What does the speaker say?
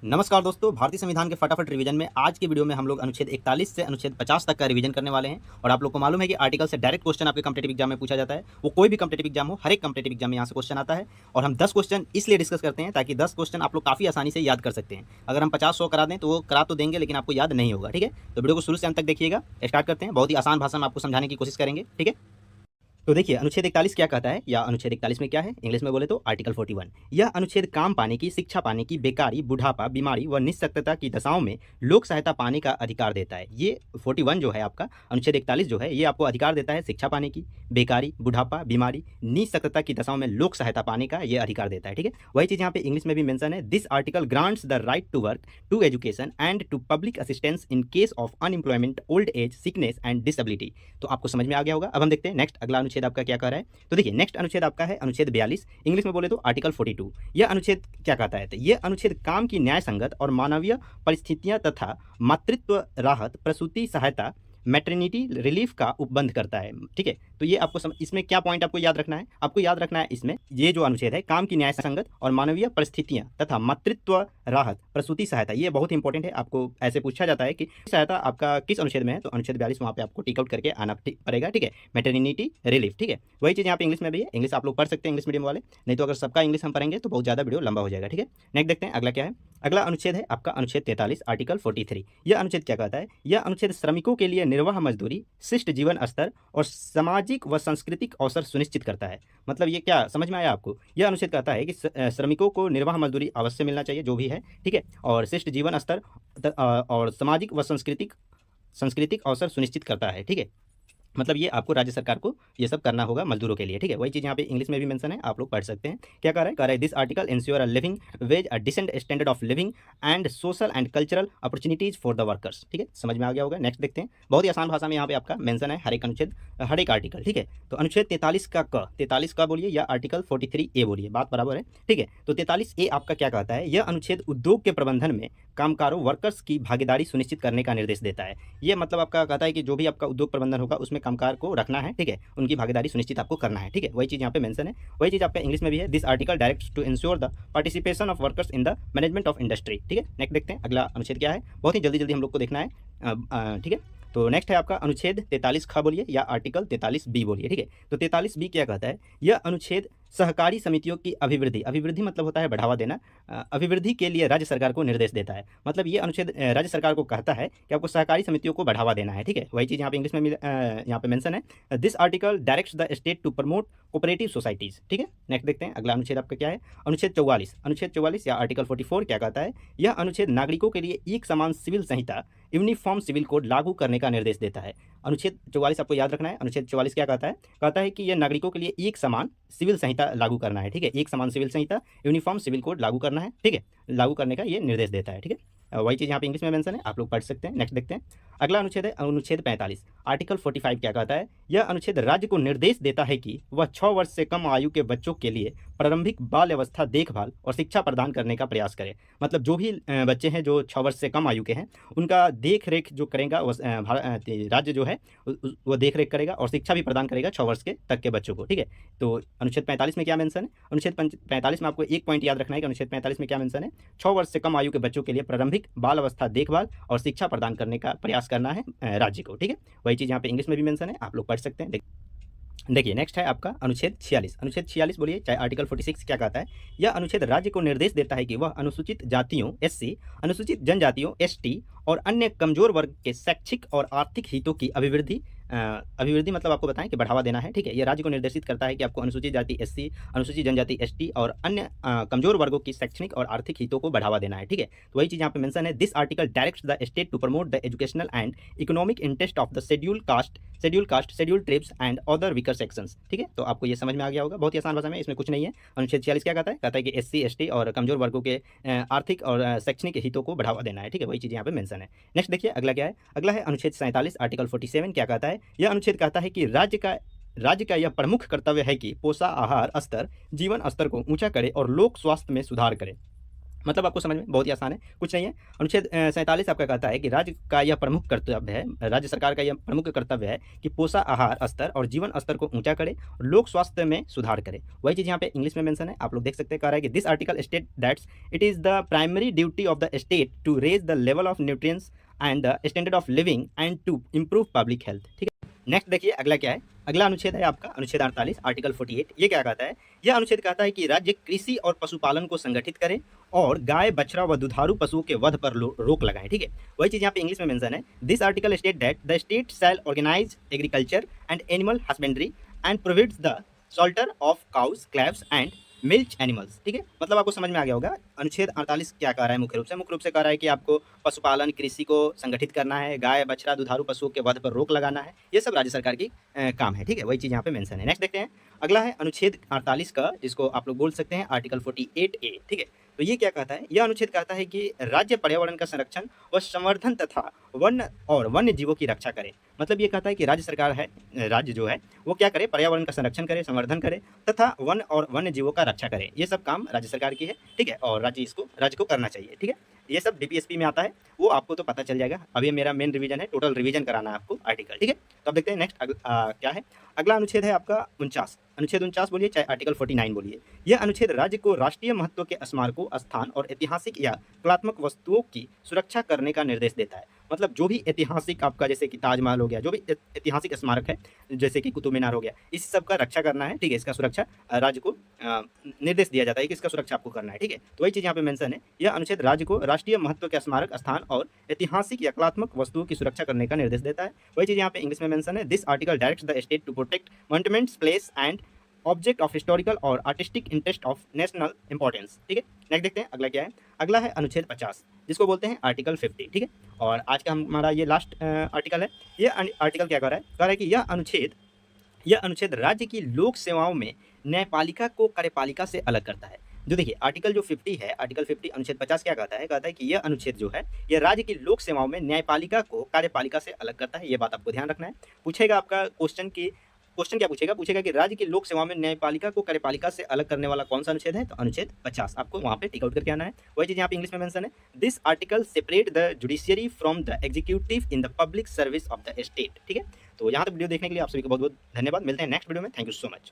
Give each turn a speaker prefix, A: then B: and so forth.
A: नमस्कार दोस्तों, भारतीय संविधान के फटाफट रिवीजन में आज की वीडियो में हम लोग अनुच्छेद 41 से अनुच्छेद 50 तक का रिवीजन करने वाले हैं। और आप लोग को मालूम है कि आर्टिकल से डायरेक्ट क्वेश्चन आपके कॉम्पिटिटिव एग्जाम में पूछा जाता है। वो कोई भी कॉम्पिटिटिव एग्जाम हो, हर एक कॉम्पिटिटिव एग्जाम में यहाँ से क्वेश्चन आता है। और हम 10 क्वेश्चन इसलिए डिस्कस करते हैं ताकि 10 क्वेश्चन आप लोग काफ़ी आसानी से याद कर सकते हैं। अगर हम 50-100 करा दें तो वो करा तो देंगे, लेकिन आपको याद नहीं होगा। ठीक है, तो वीडियो को शुरू से अंत तक देखिएगा। स्टार्ट करते हैं। बहुत ही आसान भाषा में आपको समझाने की कोशिश करेंगे। ठीक है, तो देखिए अनुच्छेद 41 क्या कहता है, या अनुच्छेद 41 में क्या है, इंग्लिश में बोले तो आर्टिकल 41। यह अनुच्छेद काम पाने की, शिक्षा पाने की, बेकारी, बुढ़ापा, बीमारी व निःशक्तता की दशाओं में लोक सहायता पाने का अधिकार देता है। ये 41 जो है आपका अनुच्छेद 41 जो है, ये आपको अधिकार देता है शिक्षा पाने की, बेकारी, बुढ़ापा, बीमारी, निःशक्तता की दशाओं में लोक सहायता पाने का ये अधिकार देता है। ठीक है, वही चीज़ यहाँ पे इंग्लिश में भी मेंशन है। This article grants the right to work, to education and to public assistance in case of unemployment, old age, sickness and disability. तो आपको समझ में आ गया होगा। अब हम देखते हैं नेक्स्ट अगला अनुच्छेद आपका क्या कह रहा है। तो देखिए नेक्स्ट अनुच्छेद आपका है अनुच्छेद 42, इंग्लिश में बोले तो आर्टिकल 42। यह अनुच्छेद क्या कहता है, तो यह अनुच्छेद काम की न्याय संगत और मानवीय परिस्थितियां तथा मातृत्व राहत, प्रसूति सहायता, मैटरनिटी रिलीफ का उपबंध करता है। ठीक है, तो ये आपको इसमें क्या पॉइंट आपको याद रखना है, आपको याद रखना है इसमें ये जो अनुच्छेद है, काम की न्याय संगत और मानवीय परिस्थितियां तथा मातृत्व राहत, प्रसूति सहायता, ये बहुत इंपॉर्टेंट है। आपको ऐसे पूछा जाता है कि सहायता आपका किस अनुच्छेद में है, तो अनुच्छेद 42 वहाँ पे आपको टिक आउट करके आना पड़ेगा। ठीक है, मैटरनिटी रिलीफ। ठीक है, वही चीज़ यहाँ पे इंग्लिश में भी है। इंग्लिश आप लोग पढ़ सकते हैं इंग्लिश मीडियम वाले, नहीं तो अगर सबका इंग्लिश हम पढ़ेंगे तो बहुत ज़्यादा वीडियो लंबा हो जाएगा। ठीक है, नेक्स्ट देखते हैं अगला क्या है। अगला अनुच्छेद है आपका अनुच्छेद 43 आर्टिकल 43। यह अनुच्छेद क्या कहता है, यह अनुच्छेद श्रमिकों के लिए निर्वाह मजदूरी, शिष्ट जीवन स्तर और सामाजिक व सांस्कृतिक अवसर सुनिश्चित करता है। मतलब ये क्या समझ में आया आपको। यह अनुच्छेद कहता है कि श्रमिकों को निर्वाह मजदूरी अवश्य मिलना चाहिए जो भी है। ठीक है, और शिष्ट जीवन स्तर और सामाजिक व सांस्कृतिक अवसर सुनिश्चित करता है। ठीक है, मतलब ये आपको राज्य सरकार को ये सब करना होगा मजदूरों के लिए। ठीक है, वही चीज़ यहाँ पे इंग्लिश में भी मेंशन है, आप लोग पढ़ सकते हैं। क्या कह रहा है this article insure a living wage, a decent standard of living and social and cultural opportunities for the workers. ठीक है, समझ में आ गया होगा। नेक्स्ट देखते हैं, बहुत ही आसान भाषा में यहाँ पे आपका मेंशन है हर एक अनुच्छेद, हर एक आर्टिकल। ठीक है, तो अनुच्छेद 43 का बोलिए या आर्टिकल 43A बोलिए, बात बराबर है। ठीक है, तो 43A आपका क्या कहता है, यह अनुच्छेद उद्योग के प्रबंधन में कामगारों वर्कर्स की भागीदारी सुनिश्चित करने का निर्देश देता है। ये मतलब आपका कहता है कि जो भी आपका उद्योग प्रबंधन होगा उसमें कामगार को रखना है। ठीक है, उनकी भागीदारी सुनिश्चित आपको करना है। ठीक है, वही चीज़ यहाँ पे मेंशन है। वही चीज़ आपका इंग्लिश में भी है। This article directs to insure the participation of workers in the management of industry. ठीक है, नेक्स्ट देखते हैं अगला अनुच्छेद क्या है, बहुत ही जल्दी हम लोग को देखना है। ठीक है, तो नेक्स्ट है आपका अनुच्छेद 43 ख बोलिए या आर्टिकल 43B बोलिए। ठीक है, तो 43B क्या कहता है, यह अनुच्छेद सहकारी समितियों की अभिवृद्धि मतलब होता है बढ़ावा देना, अभिवृद्धि के लिए राज्य सरकार को निर्देश देता है। मतलब ये अनुच्छेद राज्य सरकार को कहता है कि आपको सहकारी समितियों को बढ़ावा देना है। ठीक है, वही चीज़ यहाँ पे इंग्लिश में यहाँ पे मेंशन है। This article directs the state to promote cooperative societies. ठीक है, नेक्स्ट देखते हैं अगला अनुच्छेद आपका क्या है, अनुच्छेद 44 या आर्टिकल 44 क्या कहता है, यह अनुच्छेद नागरिकों के लिए एक समान सिविल संहिता, यूनिफॉर्म सिविल कोड लागू करने का निर्देश देता है। अनुच्छेद 44 आपको याद रखना है। अनुच्छेद 44 क्या कहता है कि यह नागरिकों के लिए एक समान सिविल संहिता लागू करना है। ठीक है, एक समान सिविल संहिता, यूनिफॉर्म सिविल कोड लागू करना है। ठीक है, लागू करने का ये निर्देश देता है। ठीक है, वही चीज़ यहाँ पे इंग्लिश में मेंशन है, आप लोग पढ़ सकते हैं। नेक्स्ट देखते हैं अगला अनुच्छेद है अनुच्छेद 45 आर्टिकल 45 क्या कहता है, यह अनुच्छेद राज्य को निर्देश देता है कि वह 6 वर्ष से कम आयु के बच्चों के लिए प्रारंभिक बाल अवस्था देखभाल और शिक्षा प्रदान करने का प्रयास करे। मतलब जो भी बच्चे हैं जो 6 वर्ष से कम आयु के हैं उनका देख रेख जो करेगा राज्य जो है वो देख रेख करेगा और शिक्षा भी प्रदान करेगा 6 वर्ष के तक के बच्चों को। ठीक है, तो अनुच्छेद 45 में क्या मेंशन है, अनुच्छेद 45 में आपको एक पॉइंट याद रखना है कि अनुच्छेद 45 में क्या मेंशन है, 6 वर्ष से कम आयु के बच्चों के लिए प्रारंभिक बाल अवस्था देखभाल और शिक्षा प्रदान करने का प्रयास करना है राज्य को। ठीक है, वही चीज़ यहाँ पे इंग्लिश में भी मेंशन है, आप लोग पढ़ सकते हैं। देखिए नेक्स्ट है आपका अनुच्छेद 46 बोलिए चाहे आर्टिकल 46 क्या कहता है, यह अनुच्छेद राज्य को निर्देश देता है कि वह अनुसूचित जातियों SC, अनुसूचित जनजातियों ST और अन्य कमजोर वर्ग के शैक्षिक और आर्थिक हितों की अभिवृद्धि मतलब आपको बताएं कि बढ़ावा देना है। ठीक है, यह राज्य को निर्देशित करता है कि आपको अनुसूचित जाति SC, अनुसूचित जनजाति ST और अन्य कमजोर वर्गों की शैक्षणिक और आर्थिक हितों को बढ़ावा देना है। ठीक है, तो वही चीज़ यहाँ पे मेंशन है। This article directs the state to promote the educational and economic interest of the schedule caste, schedule tribes and other weaker sections. ठीक है, तो आपको ये समझ में आ गया होगा, बहुत ही आसान भाषा में, इसमें कुछ नहीं है। अनुच्छेद 46 क्या कहता है कि SC, ST और कमजोर वर्गों के आर्थिक और शैक्षणिक हितों को बढ़ावा देना है। ठीक है, वही चीज़ यहाँ पे मेंशन है। नेक्स्ट देखिए अगला क्या है, अगला है अनुच्छेद 47 आर्टिकल 47 क्या कहता है, यह अनुच्छेद कहता है कि राज्य का यह प्रमुख कर्तव्य है कि पोषाहार स्तर, जीवन स्तर को ऊंचा करे और लोक स्वास्थ्य में सुधार करे। मतलब आपको समझ में बहुत ही आसान है, कुछ नहीं है। अनुच्छेद 47 आपका कहता है कि राज्य का यह प्रमुख कर्तव्य है, राज्य सरकार का यह प्रमुख कर्तव्य है कि पोषण आहार स्तर और जीवन स्तर को ऊंचा करे और लोक स्वास्थ्य में सुधार करे। वही चीज़ यहाँ पे इंग्लिश में मेंशन है, आप लोग देख सकते हैं, कह रहा है कि this article state that's it is the primary duty of the state to raise the level of nutrients and the standard of living and to improve public health. ठीक है, नेक्स्ट देखिए अगला क्या है। अगला अनुच्छेद है आपका अनुच्छेद 48 आर्टिकल 48। ये क्या कहता है? यह अनुच्छेद कहता है कि राज्य कृषि और पशुपालन को संगठित करें और गाय, बछड़ा व दुधारू पशुओं के वध पर रोक लगाएं। ठीक है, वही चीज़ यहाँ पे इंग्लिश में मेंशन है। This article state that the state shall organise agriculture and animal husbandry and prohibits the slaughter of cows, calves and milch animals. ठीक है, मतलब आपको समझ में आ गया होगा अनुच्छेद 48 क्या कह रहा है। मुख्य रूप से कह रहा है कि आपको पशुपालन, कृषि को संगठित करना है, गाय, बछड़ा, दुधारू पशुओं के वध पर रोक लगाना है, ये सब राज्य सरकार की काम है। ठीक है, वही चीज़ यहाँ पे मेंशन है। नेक्स्ट देखते हैं, अगला है अनुच्छेद 48 का, जिसको आप लोग बोल सकते हैं आर्टिकल 48A। ठीक है, तो ये क्या कहता है? यह अनुच्छेद कहता है कि राज्य पर्यावरण का संरक्षण व संवर्धन तथा वन्य जीवों की रक्षा करे। मतलब ये कहता है कि राज्य सरकार है, राज्य जो है वो क्या करे? पर्यावरण का संरक्षण करे, संवर्धन करे तथा वन्य जीवों का रक्षा करे। ये सब काम राज्य सरकार की है। ठीक है, और राज्य को करना चाहिए। ठीक है, ये सब डीपीएसपी में आता है, वो आपको तो पता चल जाएगा। अभी मेरा मेन रिवीजन है, टोटल रिवीजन कराना है आपको आर्टिकल। ठीक है, तो अब देखते हैं नेक्स्ट क्या है। अगला अनुच्छेद है आपका 49, अनुच्छेद 49 बोलिए चाहे आर्टिकल 49 बोलिए। यह अनुच्छेद राज्य को राष्ट्रीय महत्व के स्मारकों, स्थान और ऐतिहासिक या कलात्मक वस्तुओं की सुरक्षा करने का निर्देश देता है। मतलब जो भी ऐतिहासिक आपका, जैसे कि ताजमहल हो गया, जो भी ऐतिहासिक स्मारक है, जैसे कि कुतुब मीनार हो गया, इस सब का रक्षा करना है। ठीक है, इसका सुरक्षा राज्य को निर्देश दिया जाता है कि इसका सुरक्षा आपको करना है। ठीक है, तो वही चीज़ यहाँ पे मेंशन है। यह अनुच्छेद राज्य को राष्ट्रीय महत्व के स्मारक, स्थान और ऐतिहासिक या कलात्मक वस्तुओं की सुरक्षा करने का निर्देश देता है। वही चीज़ यहाँ पे इंग्लिश में मेंशन है। This article directs the state to protect monuments, place and object of historical और artistic interest of national importance. ठीक है, नेक्स्ट देखते हैं अगला क्या है। अगला है अनुच्छेद 50, जिसको बोलते हैं आर्टिकल 50। ठीक है, और आज का हमारा ये लास्ट आर्टिकल है। ये आर्टिकल क्या कर रहा है? कह रहा है कि यह अनुच्छेद राज्य की लोक सेवाओं में न्यायपालिका को कार्यपालिका से अलग करता है। जो देखिए आर्टिकल जो 50 है, आर्टिकल 50 अनुच्छेद 50 क्या कहता है? कहता है कि यह अनुच्छेद जो है यह राज्य की लोक सेवाओं में न्यायपालिका को कार्यपालिका से अलग करता है। ये बात आपको ध्यान रखना है। पूछेगा आपका क्वेश्चन क्या पूछेगा? पूछेगा कि राज्य की लोक सेवा में न्यायपालिका को कार्यपालिका से अलग करने वाला कौन सा अनुच्छेद है? तो अनुच्छेद 50 आपको वहां पे टिक आउट करके आना है। वही चीज यहाँ पे इंग्लिश में मेंशन है। This article separate the judiciary from the executive in the public service of the state. ठीक है, तो यहाँ तक वीडियो देखने के लिए आप सभी को बहुत बहुत धन्यवाद। मिलते हैं नेक्स्ट वीडियो में। Thank you so much.